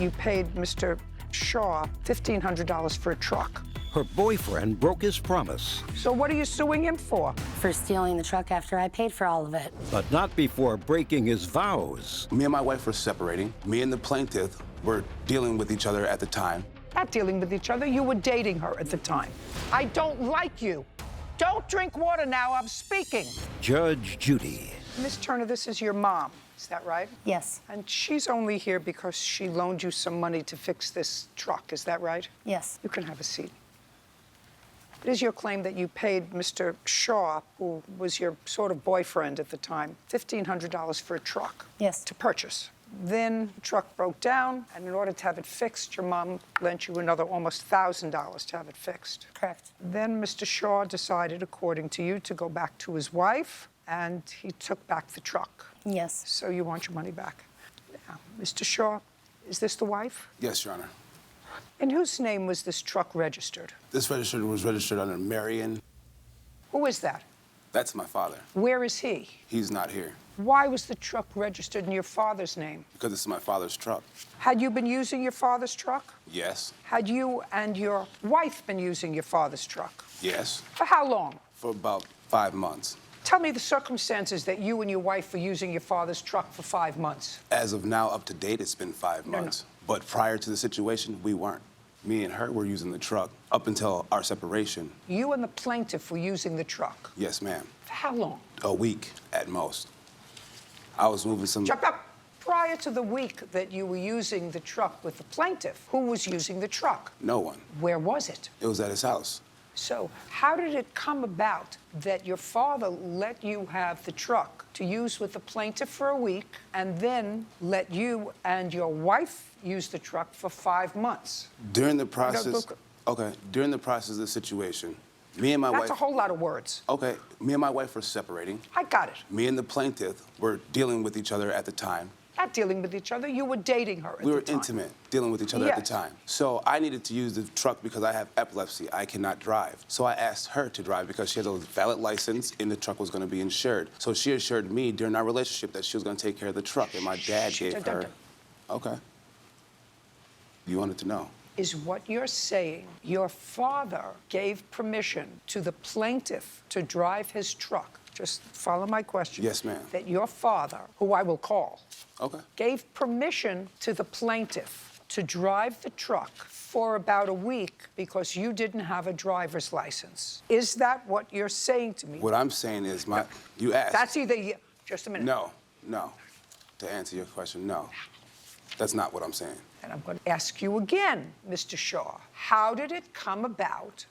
you paid Mr. Shaw $1,500 for a truck. Her boyfriend broke his promise. So what are you suing him for? For stealing the truck after I paid for all of it. But not before breaking his vows. Me and my wife were separating. Me and the plaintiff were dealing with each other at the time. Not dealing with each other, you were dating her at the time. I don't like you. Don't drink water now, I'm speaking. Judge Judy. Miss Turner, this is your mom, is that right? Yes. And she's only here because she loaned you some money to fix this truck, is that right? Yes. You can have a seat. It is your claim that you paid Mr. Shaw, who was your sort of boyfriend at the time, $1,500 for a truck. Yes. To purchase. Then the truck broke down, and in order to have it fixed, your mom lent you another almost $1,000 to have it fixed. Correct. Then Mr. Shaw decided, according to you, to go back to his wife, and he took back the truck. Yes. So you want your money back. Now, Mr. Shaw, is this the wife? Yes, Your Honor. In whose name was this truck registered? This was registered under Marion. Who is that? That's my father. Where is he? He's not here. Why was the truck registered in your father's name? Because this is my father's truck. Had you been using your father's truck? Yes. Had you and your wife been using your father's truck? Yes. For how long? For about 5 months. Tell me the circumstances that you and your wife were using your father's truck for 5 months. As of now, up to date, it's been 5 months. No. But prior to the situation, we weren't. Me and her were using the truck up until our separation. You and the plaintiff were using the truck? Yes, ma'am. For how long? A week at most. I was moving some... Shut up! Prior to the week that you were using the truck with the plaintiff, who was using the truck? No one. Where was it? It was at his house. So how did it come about that your father let you have the truck to use with the plaintiff for a week and then let you and your wife use the truck for 5 months? During the process... look. Okay, during the process of the situation, me and my wife... That's a whole lot of words. Okay, me and my wife were separating. I got it. Me and the plaintiff were dealing with each other at the time. Not dealing with each other, you were dating her at the time. We were intimate, dealing with each other at the Yes. time. So I needed to use the truck because I have epilepsy. I cannot drive. So I asked her to drive because she has a valid license and the truck was going to be insured. So she assured me during our relationship that she was going to take care of the truck, and my dad gave her... Okay. You wanted to know. Is what you're saying your father gave permission to the plaintiff to drive his truck? Just follow my question. Yes, ma'am. That your father, who I will call, Okay. gave permission to the plaintiff to drive the truck for about a week because you didn't have a driver's license. Is that what you're saying to me? What I'm saying is you asked. That's either... Just a minute. No. To answer your question, no. That's not what I'm saying. And I'm going to ask you again, Mr. Shaw, how did it come about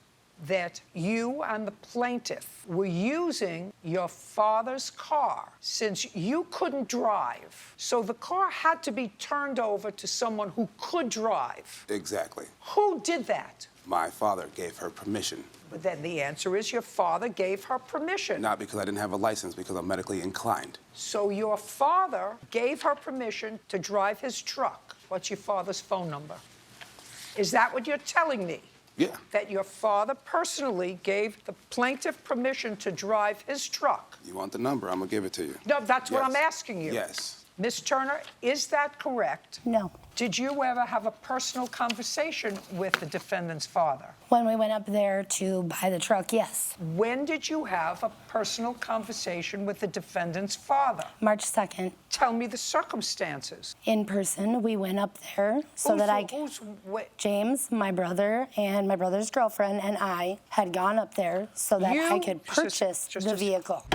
that you and the plaintiff were using your father's car since you couldn't drive? So the car had to be turned over to someone who could drive. Exactly. Who did that? My father gave her permission. But then the answer is your father gave her permission. Not because I didn't have a license, because I'm medically inclined. So your father gave her permission to drive his truck. What's your father's phone number? Is that what you're telling me? Yeah. That your father personally gave the plaintiff permission to drive his truck? You want the number? I'm going to give it to you. No, that's what Yes. I'm asking you. Yes. Ms. Turner, is that correct? No. Did you ever have a personal conversation with the defendant's father? When we went up there to buy the truck, yes. When did you have a personal conversation with the defendant's father? March 2nd, Tell me the circumstances. in person, we went up there so that I could... James, my brother, and my brother's girlfriend and I had gone up there so that I could purchase the vehicle.